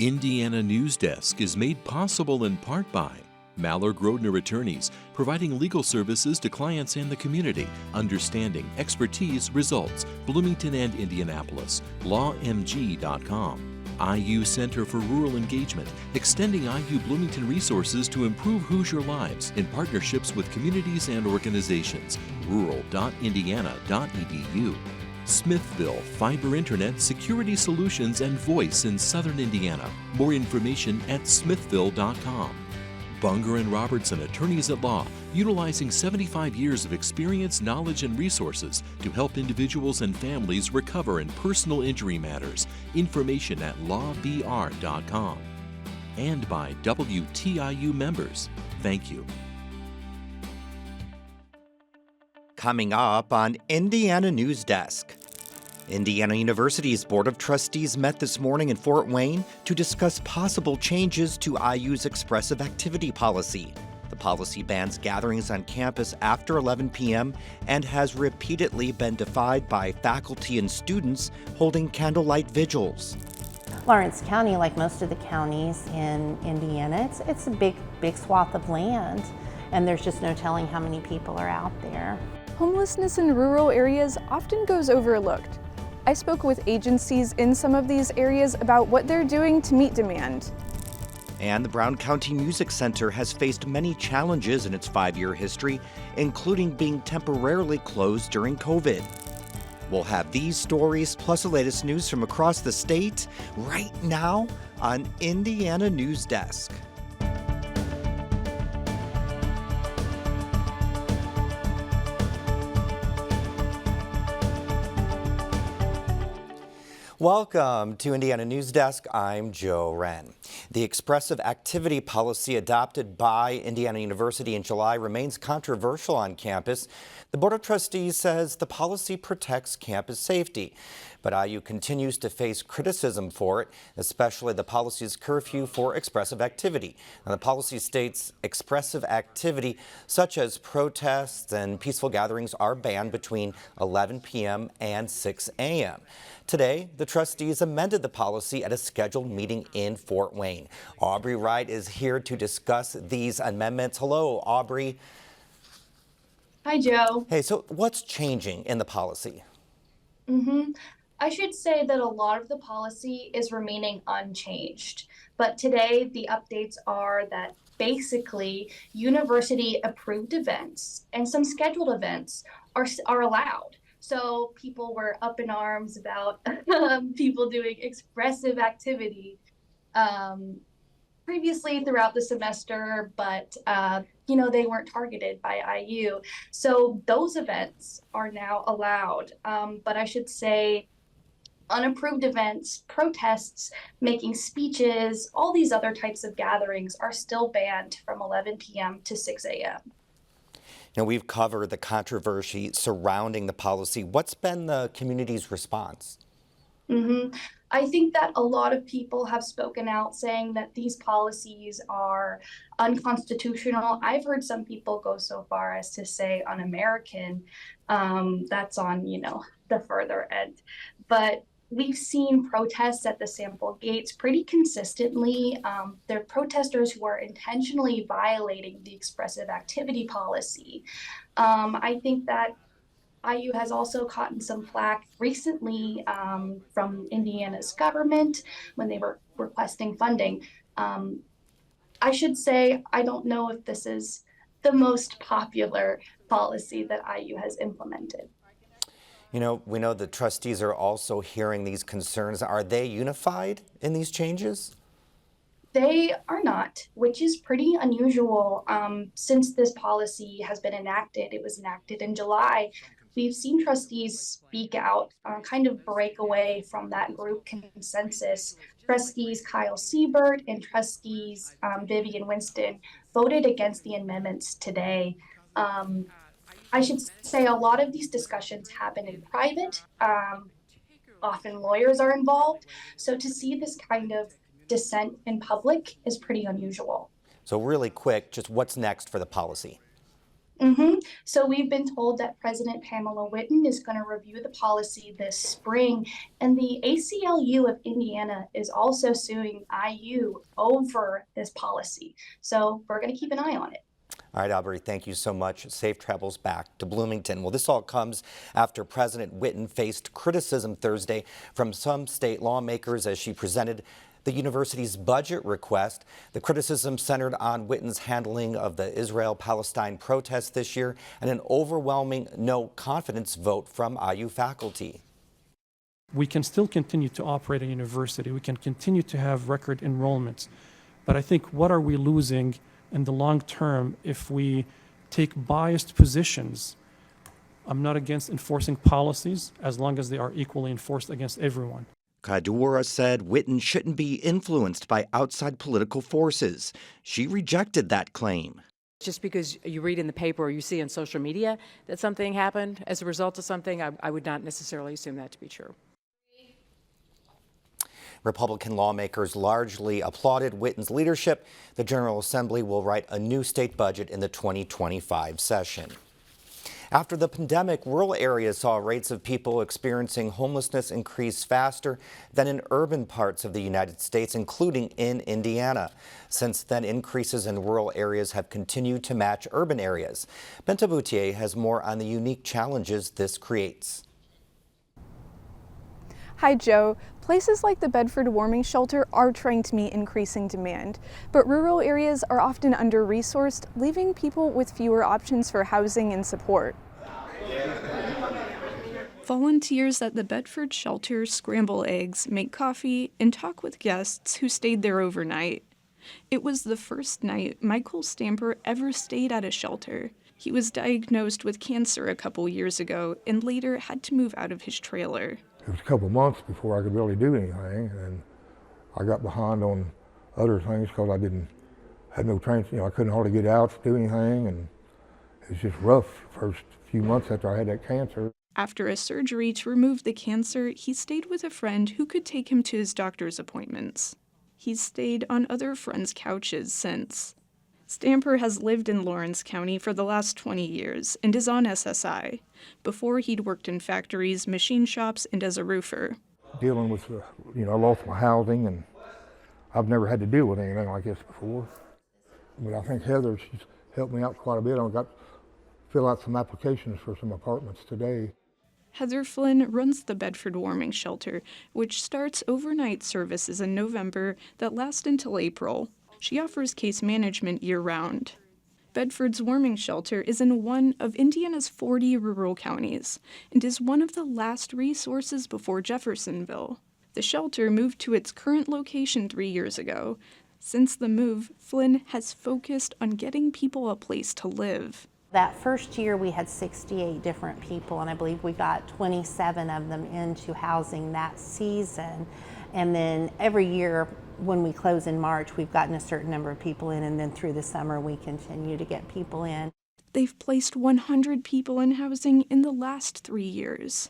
Indiana Newsdesk is made possible in part by Maller-Grodner Attorneys, providing legal services to clients and the community. Understanding, expertise, results. Bloomington and Indianapolis. LawMG.com. IU Center for Rural Engagement, extending IU Bloomington resources to improve Hoosier lives in partnerships with communities and organizations. rural.indiana.edu. Smithville Fiber Internet Security Solutions and Voice in Southern Indiana. More information at smithville.com. Bunger and Robertson Attorneys at Law, utilizing 75 years of experience, knowledge, and resources to help individuals and families recover in personal injury matters. Information at lawbr.com. And by WTIU members. Thank you. Coming up on Indiana Newsdesk. Indiana University's Board of Trustees met this morning in Fort Wayne to discuss possible changes to IU's expressive activity policy. The policy bans gatherings on campus after 11 p.m. and has repeatedly been defied by faculty and students holding candlelight vigils. Lawrence County, like most of the counties in Indiana, it's a big swath of land, and there's just no telling how many people are out there. Homelessness in rural areas often goes overlooked. I spoke with agencies in some of these areas about what they're doing to meet demand. And the Brown County Music Center has faced many challenges in its 5-year history, including being temporarily closed during COVID. We'll have these stories plus the latest news from across the state right now on Indiana Newsdesk. Welcome to Indiana Newsdesk. I'm Joe Wren. The expressive activity policy adopted by Indiana University in July remains controversial on campus. The Board of Trustees says the policy protects campus safety, but IU continues to face criticism for it, especially the policy's curfew for expressive activity. Now, the policy states expressive activity such as protests and peaceful gatherings are banned between 11 p.m. and 6 a.m. Today, the trustees amended the policy at a scheduled meeting in Fort Wayne. Aubrey Wright is here to discuss these amendments. Hello, Aubrey. Hi, Joe. Hey, so what's changing in the policy? I should say that a lot of the policy is remaining unchanged, but today the updates are that basically university approved events and some scheduled events are allowed. So people were up in arms about people doing expressive activity previously throughout the semester, but they weren't targeted by IU. So those events are now allowed. But I should say unapproved events, protests, making speeches, all these other types of gatherings are still banned from 11 p.m. to 6 a.m. Now, we've covered the controversy surrounding the policy. What's been the community's response? I think that a lot of people have spoken out saying that these policies are unconstitutional. I've heard some people go so far as to say un-American. That's on, the further end. But we've seen protests at the sample gates pretty consistently. They're protesters who are intentionally violating the expressive activity policy. I think that IU has also gotten some flack recently from Indiana's government when they were requesting funding. I should say, I don't know if this is the most popular policy that IU has implemented. We know the trustees are also hearing these concerns. Are they unified in these changes? They are not, which is pretty unusual. Since this policy has been enacted, it was enacted in July, we've seen trustees speak out, kind of break away from that group consensus. Trustees Kyle Siebert and trustees Vivian Winston voted against the amendments today. I should say a lot of these discussions happen in private. Often lawyers are involved. So to see this kind of dissent in public is pretty unusual. So really quick, just what's next for the policy? So we've been told that President Pamela Whitten is going to review the policy this spring, and the ACLU of Indiana is also suing IU over this policy. So we're going to keep an eye on it. All right, Aubrey, thank you so much. Safe travels back to Bloomington. Well, this all comes after President Whitten faced criticism Thursday from some state lawmakers as she presented the university's budget request. The criticism centered on Whitten's handling of the Israel-Palestine protests this year and an overwhelming no confidence vote from IU faculty. We can still continue to operate a university. We can continue to have record enrollments. But I think what are we losing in the long term if we take biased positions? I'm not against enforcing policies as long as they are equally enforced against everyone. Kadura said Whitten shouldn't be influenced by outside political forces. She rejected that claim. Just because you read in the paper or you see on social media that something happened as a result of something, I would not necessarily assume that to be true. Republican lawmakers largely applauded Whitten's leadership. The General Assembly will write a new state budget in the 2025 session. After the pandemic, rural areas saw rates of people experiencing homelessness increase faster than in urban parts of the United States, including in Indiana. Since then, increases in rural areas have continued to match urban areas. Benta Boutier has more on the unique challenges this creates. Hi, Joe. Places like the Bedford Warming Shelter are trying to meet increasing demand, but rural areas are often under-resourced, leaving people with fewer options for housing and support. Volunteers at the Bedford shelter scramble eggs, make coffee, and talk with guests who stayed there overnight. It was the first night Michael Stamper ever stayed at a shelter. He was diagnosed with cancer a couple years ago and later had to move out of his trailer. It was a couple months before I could really do anything, and I got behind on other things because I had no training. I couldn't hardly get out to do anything, and it was just rough the first few months after I had that cancer. After a surgery to remove the cancer, he stayed with a friend who could take him to his doctor's appointments. He's stayed on other friends' couches since. Stamper has lived in Lawrence County for the last 20 years and is on SSI. Before, he'd worked in factories, machine shops, and as a roofer. Dealing with, I lost my housing, and I've never had to deal with anything like this before. But I think Heather, she's helped me out quite a bit. I got to fill out some applications for some apartments today. Heather Flynn runs the Bedford Warming Shelter, which starts overnight services in November that last until April. She offers case management year-round. Bedford's Warming Shelter is in one of Indiana's 40 rural counties and is one of the last resources before Jeffersonville. The shelter moved to its current location 3 years ago. Since the move, Flynn has focused on getting people a place to live. That first year we had 68 different people, and I believe we got 27 of them into housing that season. And then every year when we close in March, we've gotten a certain number of people in, and then through the summer we continue to get people in. They've placed 100 people in housing in the last 3 years.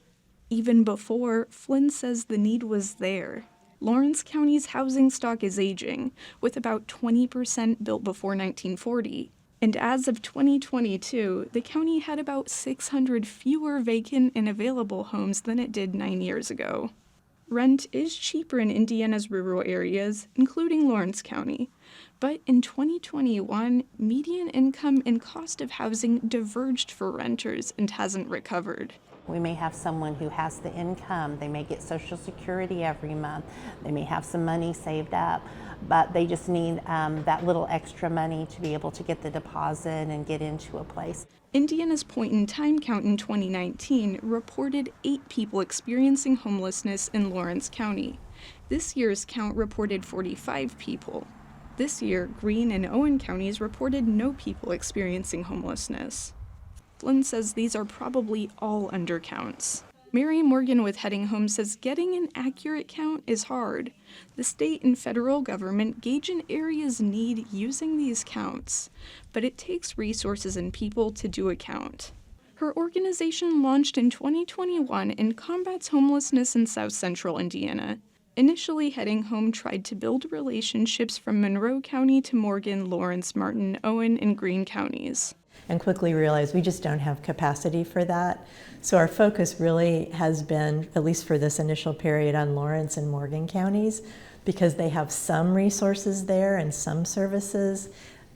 Even before, Flynn says the need was there. Lawrence County's housing stock is aging, with about 20% built before 1940. And as of 2022, the county had about 600 fewer vacant and available homes than it did 9 years ago. Rent is cheaper in Indiana's rural areas, including Lawrence County. But in 2021, median income and cost of housing diverged for renters and hasn't recovered. We may have someone who has the income, they may get Social Security every month, they may have some money saved up, but they just need that little extra money to be able to get the deposit and get into a place. Indiana's point-in-time count in 2019 reported 8 people experiencing homelessness in Lawrence County. This year's count reported 45 people. This year, Greene and Owen counties reported no people experiencing homelessness. Flynn says these are probably all undercounts. Mary Morgan with Heading Home says getting an accurate count is hard. The state and federal government gauge an area's need using these counts, but it takes resources and people to do a count. Her organization launched in 2021 and combats homelessness in South Central Indiana. Initially, Heading Home tried to build relationships from Monroe County to Morgan, Lawrence, Martin, Owen, and Greene counties. and quickly realized we just don't have capacity for that. So our focus really has been, at least for this initial period, on Lawrence and Morgan counties, because they have some resources there and some services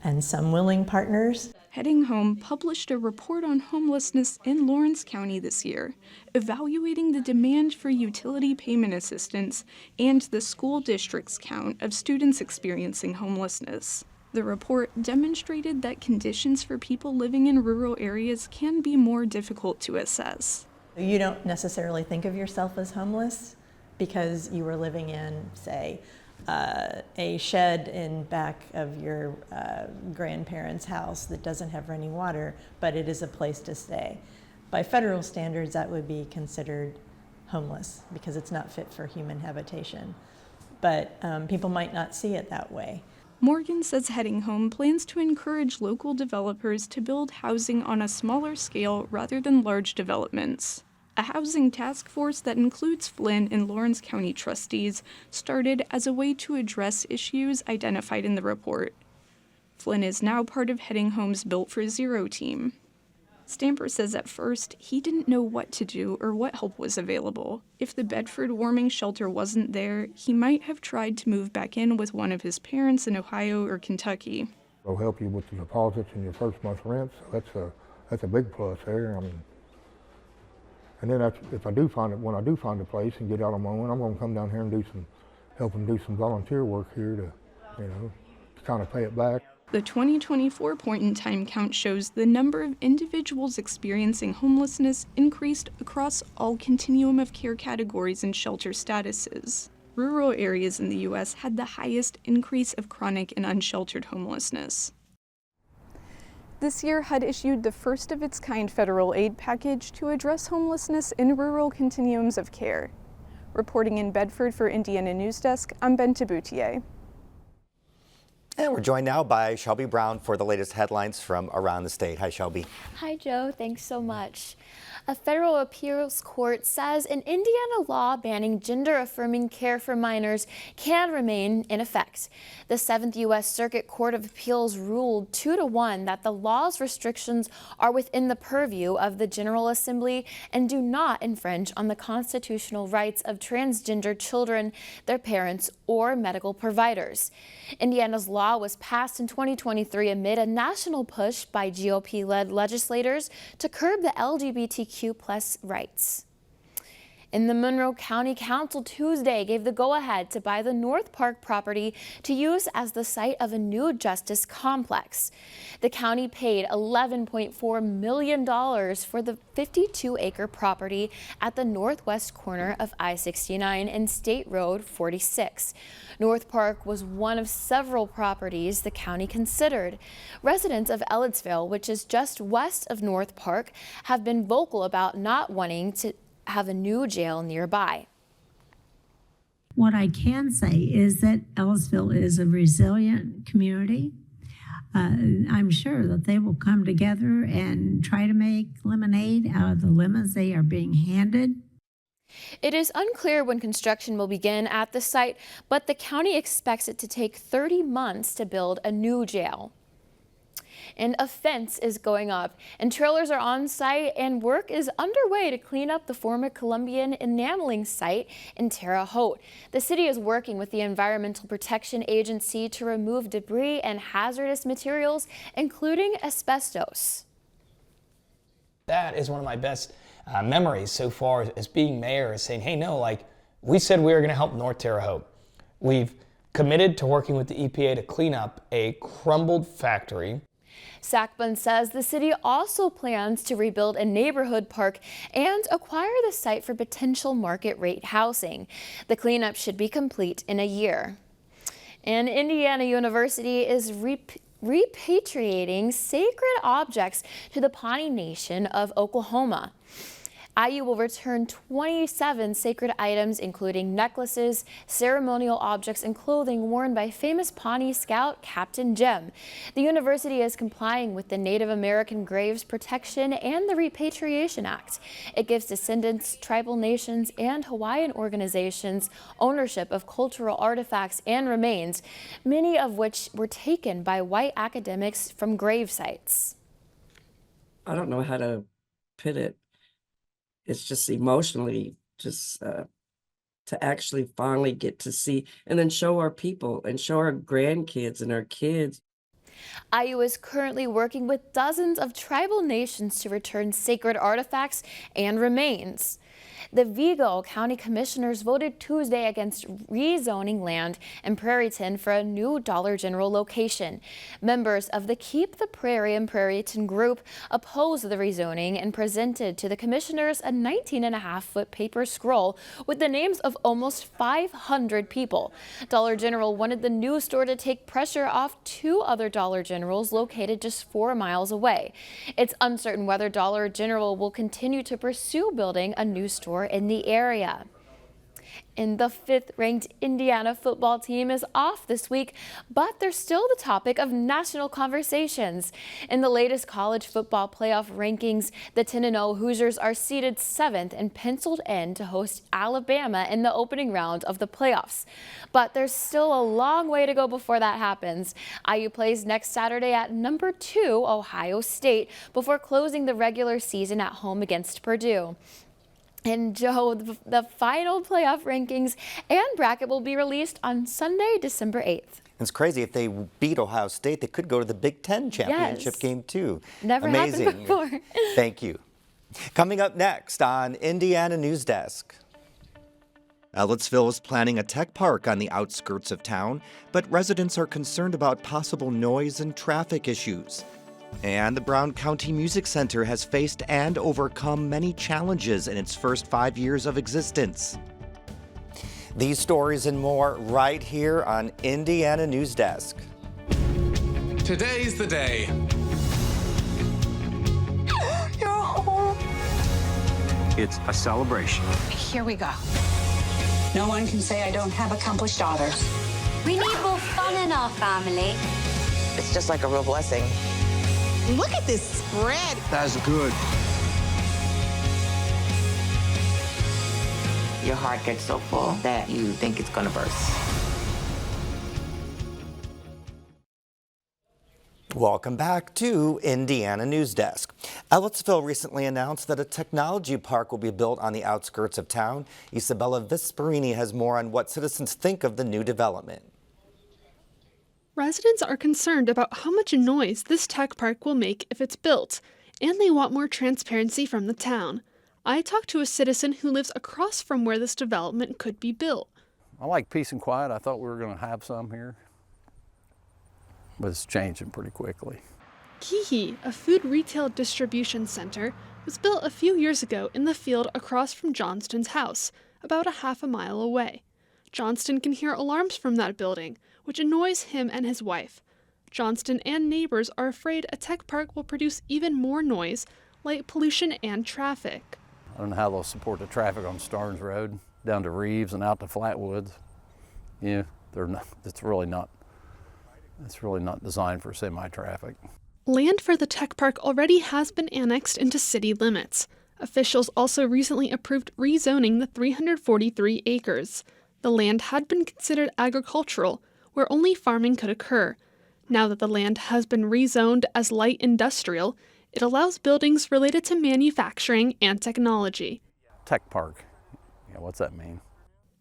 and some willing partners. Heading Home published a report on homelessness in Lawrence County this year, evaluating the demand for utility payment assistance and the school district's count of students experiencing homelessness. The report demonstrated that conditions for people living in rural areas can be more difficult to assess. You don't necessarily think of yourself as homeless because you were living in, say, a shed in back of your grandparents' house that doesn't have running water, but it is a place to stay. By federal standards, that would be considered homeless because it's not fit for human habitation. But people might not see it that way. Morgan says Heading Home plans to encourage local developers to build housing on a smaller scale rather than large developments. A housing task force that includes Flynn and Lawrence County trustees started as a way to address issues identified in the report. Flynn is now part of Heading Home's Built for Zero team. Stamper says at first he didn't know what to do or what help was available. If the Bedford warming shelter wasn't there, he might have tried to move back in with one of his parents in Ohio or Kentucky. They'll help you with the deposits and your first month's rent, so that's a big plus there. And then if I do find it, when I do find a place and get out on my own, I'm going to come down here and help them do some volunteer work here to kind of pay it back. The 2024 point-in-time count shows the number of individuals experiencing homelessness increased across all continuum of care categories and shelter statuses. Rural areas in the U.S. had the highest increase of chronic and unsheltered homelessness. This year, HUD issued the first of its kind federal aid package to address homelessness in rural continuums of care. Reporting in Bedford for Indiana Newsdesk, I'm Ben Taboutier. And we're joined now by Shelby Brown for the latest headlines from around the state. Hi, Shelby. Hi, Joe. Thanks so much. A federal appeals court says an Indiana law banning gender-affirming care for minors can remain in effect. The 7th U.S. Circuit Court of Appeals ruled 2-1 that the law's restrictions are within the purview of the General Assembly and do not infringe on the constitutional rights of transgender children, their parents, or medical providers. Indiana's law was passed in 2023 amid a national push by GOP-led legislators to curb the LGBTQ+ rights. And the Monroe County Council Tuesday gave the go-ahead to buy the North Park property to use as the site of a new justice complex. The county paid $11.4 million for the 52-acre property at the northwest corner of I-69 and State Road 46. North Park was one of several properties the county considered. Residents of Ellettsville, which is just west of North Park, have been vocal about not wanting to have a new jail nearby. What I can say is that Ellettsville is a resilient community. I'm sure that they will come together and try to make lemonade out of the lemons they are being handed. It is unclear when construction will begin at the site, but the county expects it to take 30 months to build a new jail. And a fence is going up, and trailers are on site, and work is underway to clean up the former Columbian enameling site in Terre Haute. The city is working with the Environmental Protection Agency to remove debris and hazardous materials, including asbestos. That is one of my best memories so far as being mayor, is saying, hey, no, like we said we were going to help North Terre Haute. We've committed to working with the EPA to clean up a crumbled factory. Sackbun says the city also plans to rebuild a neighborhood park and acquire the site for potential market rate housing. The cleanup should be complete in a year. And Indiana University is repatriating sacred objects to the Pawnee Nation of Oklahoma. IU will return 27 sacred items, including necklaces, ceremonial objects, and clothing worn by famous Pawnee Scout Captain Jim. The university is complying with the Native American Graves Protection and the Repatriation Act. It gives descendants, tribal nations, and Hawaiian organizations ownership of cultural artifacts and remains, many of which were taken by white academics from grave sites. I don't know how to put it. It's just emotionally just to actually finally get to see and then show our people and show our grandkids and our kids. IU is currently working with dozens of tribal nations to return sacred artifacts and remains. The Vigo County Commissioners voted Tuesday against rezoning land in Prairieton for a new Dollar General location. Members of the Keep the Prairie in Prairieton group opposed the rezoning and presented to the commissioners a 19.5-foot paper scroll with the names of almost 500 people. Dollar General wanted the new store to take pressure off 2 other Dollar Generals located just 4 miles away. It's uncertain whether Dollar General will continue to pursue building a new store in the area. And the 5th-ranked Indiana football team is off this week, but they're still the topic of national conversations. In the latest college football playoff rankings, the 10-0 Hoosiers are seeded 7th and penciled in to host Alabama in the opening round of the playoffs. But there's still a long way to go before that happens. IU plays next Saturday at number 2 Ohio State before closing the regular season at home against Purdue. And Joe, the final playoff rankings and bracket will be released on Sunday, December 8th. It's crazy. If they beat Ohio State, they could go to the Big Ten championship game too. Never Amazing. happened before. Thank you. Coming up next on Indiana Newsdesk. Ellettsville is planning a tech park on the outskirts of town, but residents are concerned about possible noise and traffic issues. And the Brown County Music Center has faced and overcome many challenges in its first 5 years of existence. These stories and more right here on Indiana Newsdesk. Today's the day. You're home. It's a celebration. Here we go. No one can say I don't have accomplished daughters. We need more fun in our family. It's just like a real blessing. Look at this spread. That's good. Your heart gets so full that you think it's gonna burst. Welcome back to Indiana Newsdesk. Ellettsville recently announced that a technology park will be built on the outskirts of town. Isabella Vesperini has more on what citizens think of the new development. Residents are concerned about how much noise this tech park will make if it's built, and they want more transparency from the town. I talked to a citizen who lives across from where this development could be built. I like peace and quiet. I thought we were going to have some here, but it's changing pretty quickly. Kihi, a food retail distribution center, was built a few years ago in the field across from Johnston's house, about a half a mile away. Johnston can hear alarms from that building, which annoys him and his wife. Johnston and neighbors are afraid a tech park will produce even more noise, light pollution, and traffic. I don't know how they'll support the traffic on Starnes Road, down to Reeves and out to Flatwoods. Yeah, it's really not designed for semi-traffic. Land for the tech park already has been annexed into city limits. Officials also recently approved rezoning the 343 acres. The land had been considered agricultural, where only farming could occur. Now that the land has been rezoned as light industrial, it allows buildings related to manufacturing and technology. Tech park. Yeah, what's that mean?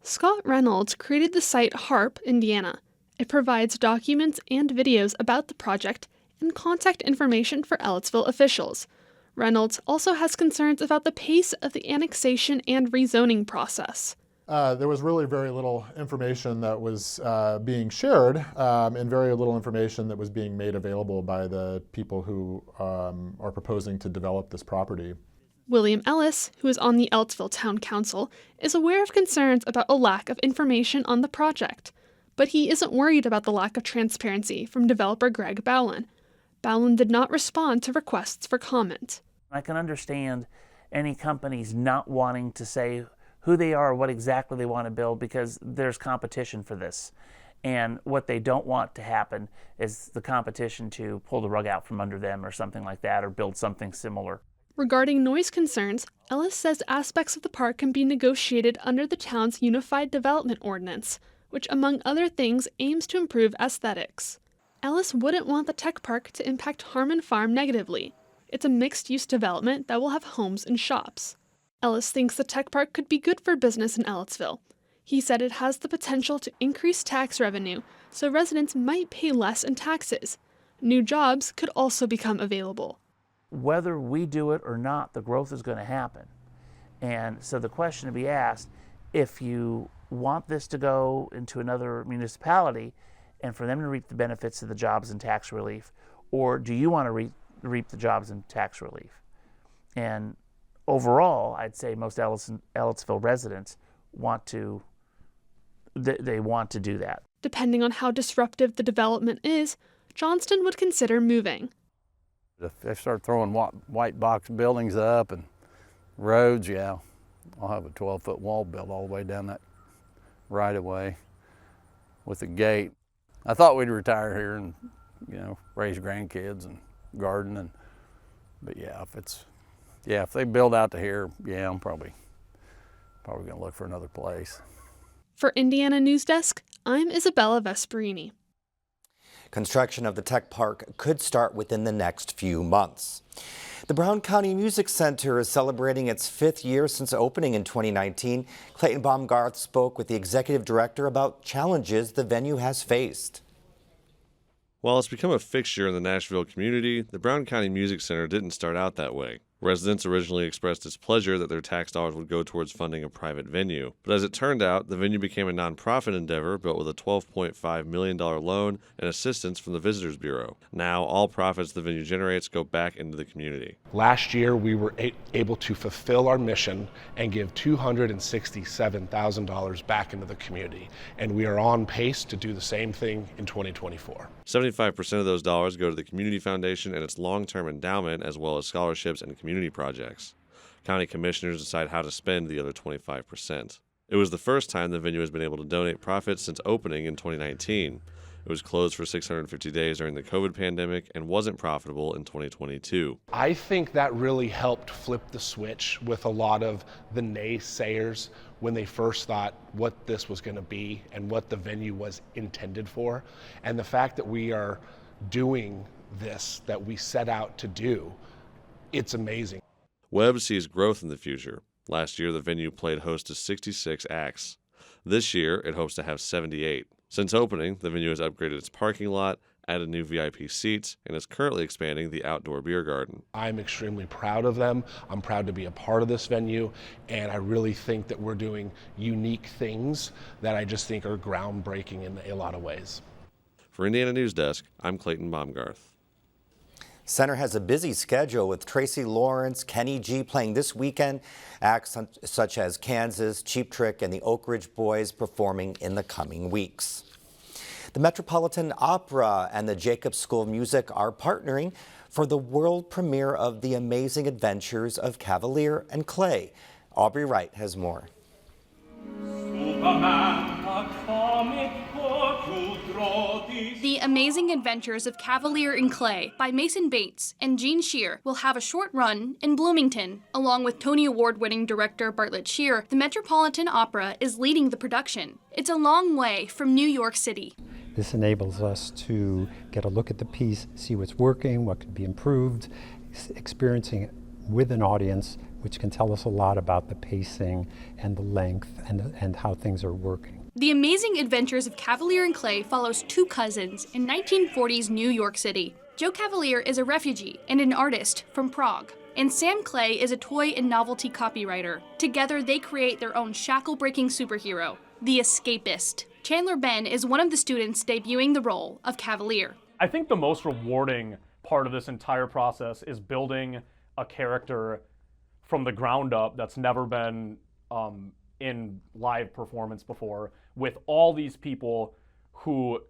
Scott Reynolds created the site HARP, Indiana. It provides documents and videos about the project and contact information for Ellettsville officials. Reynolds also has concerns about the pace of the annexation and rezoning process. There was really very little information that was being shared and very little information that was being made available by the people who are proposing to develop this property. William Ellis, who is on the Ellettsville Town Council, is aware of concerns about a lack of information on the project, but he isn't worried about the lack of transparency from developer Greg Bowlen. Bowlen did not respond to requests for comment. I can understand any companies not wanting to say who they are or what exactly they want to build because there's competition for this. And what they don't want to happen is the competition to pull the rug out from under them or something like that, or build something similar. Regarding noise concerns, Ellis says aspects of the park can be negotiated under the town's Unified Development Ordinance, which among other things aims to improve aesthetics. Ellis wouldn't want the tech park to impact Harmon Farm negatively. It's a mixed-use development that will have homes and shops. Ellis thinks the tech park could be good for business in Ellettsville. He said it has the potential to increase tax revenue, so residents might pay less in taxes. New jobs could also become available. Whether we do it or not, the growth is going to happen. And so the question to be asked, if you want this to go into another municipality and for them to reap the benefits of the jobs and tax relief, or do you want to reap the jobs and tax relief? And overall, I'd say most Ellettsville residents want to do that. Depending on how disruptive the development is, Johnston would consider moving. If they start throwing white box buildings up and roads, yeah, I'll have a 12-foot wall built all the way down that right-of-way with a gate. I thought we'd retire here and, raise grandkids and garden, but yeah, if they build out to here, yeah, I'm probably going to look for another place. For Indiana Newsdesk, I'm Isabella Vesperini. Construction of the tech park could start within the next few months. The Brown County Music Center is celebrating its 5th year since opening in 2019. Clayton Baumgarth spoke with the executive director about challenges the venue has faced. While it's become a fixture in the Nashville community, the Brown County Music Center didn't start out that way. Residents originally expressed displeasure that their tax dollars would go towards funding a private venue. But as it turned out, the venue became a nonprofit endeavor built with a $12.5 million loan and assistance from the Visitors Bureau. Now, all profits the venue generates go back into the community. Last year, we were able to fulfill our mission and give $267,000 back into the community. And we are on pace to do the same thing in 2024. 75% of those dollars go to the Community Foundation and its long-term endowment, as well as scholarships and community projects. County commissioners decide how to spend the other 25%. It was the first time the venue has been able to donate profits since opening in 2019. It was closed for 650 days during the COVID pandemic and wasn't profitable in 2022. I think that really helped flip the switch with a lot of the naysayers when they first thought what this was going to be and what the venue was intended for. And the fact that we are doing this, that we set out to do, it's amazing. Webb sees growth in the future. Last year, the venue played host to 66 acts. This year, it hopes to have 78. Since opening, the venue has upgraded its parking lot, added new VIP seats, and is currently expanding the outdoor beer garden. I'm extremely proud of them. I'm proud to be a part of this venue, and I really think that we're doing unique things that I just think are groundbreaking in a lot of ways. For Indiana Newsdesk, I'm Clayton Baumgarth. Center has a busy schedule with Tracy Lawrence, Kenny G playing this weekend, acts such as Kansas, Cheap Trick, and the Oak Ridge Boys performing in the coming weeks. The Metropolitan Opera and the Jacobs School of Music are partnering for the world premiere of The Amazing Adventures of Cavalier and Clay. Aubrey Wright has more. The Amazing Adventures of Cavalier and Clay by Mason Bates and Gene Shear will have a short run in Bloomington. Along with Tony Award-winning director Bartlett Shear, the Metropolitan Opera is leading the production. It's a long way from New York City. This enables us to get a look at the piece, see what's working, what could be improved, experiencing it with an audience, which can tell us a lot about the pacing and the length and how things are working. The Amazing Adventures of Cavalier and Clay follows two cousins in 1940s New York City. Joe Cavalier is a refugee and an artist from Prague, and Sam Clay is a toy and novelty copywriter. Together, they create their own shackle-breaking superhero, the Escapist. Chandler Ben is one of the students debuting the role of Cavalier. I think the most rewarding part of this entire process is building a character from the ground up that's never been in live performance before, with all these people who,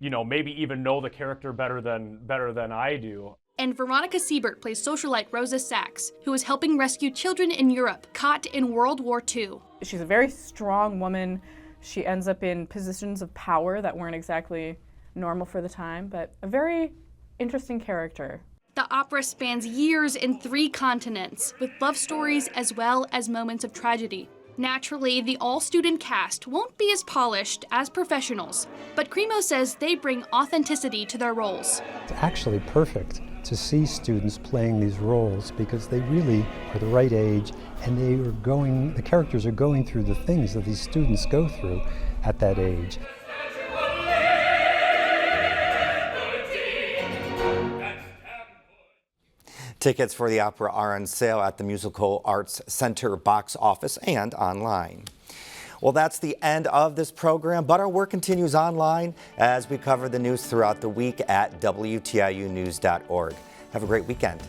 maybe even know the character better than I do. And Veronica Siebert plays socialite Rosa Sachs, who is helping rescue children in Europe caught in World War II. She's a very strong woman. She ends up in positions of power that weren't exactly normal for the time, but a very interesting character. The opera spans years in 3 continents, with love stories as well as moments of tragedy. Naturally, the all-student cast won't be as polished as professionals, but Cremo says they bring authenticity to their roles. It's actually perfect to see students playing these roles because they really are the right age and the characters are going through the things that these students go through at that age. Tickets for the opera are on sale at the Musical Arts Center box office and online. Well, that's the end of this program, but our work continues online as we cover the news throughout the week at WTIUnews.org. Have a great weekend.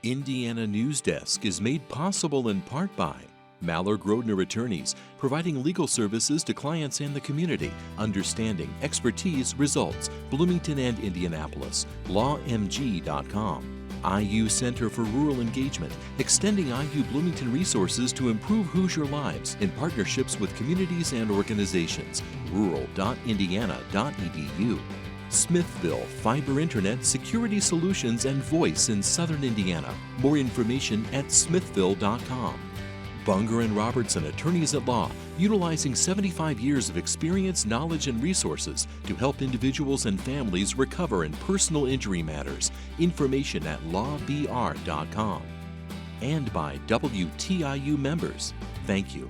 Indiana Newsdesk is made possible in part by Maller Grodner Attorneys, providing legal services to clients and the community. Understanding, expertise, results. Bloomington and Indianapolis. LawMG.com. IU Center for Rural Engagement, extending IU Bloomington resources to improve Hoosier lives in partnerships with communities and organizations. rural.indiana.edu. Smithville Fiber Internet Security Solutions and Voice in Southern Indiana. More information at smithville.com. Bunger & Robertson Attorneys at Law, utilizing 75 years of experience, knowledge, and resources to help individuals and families recover in personal injury matters. Information at lawbr.com. And by WTIU members. Thank you.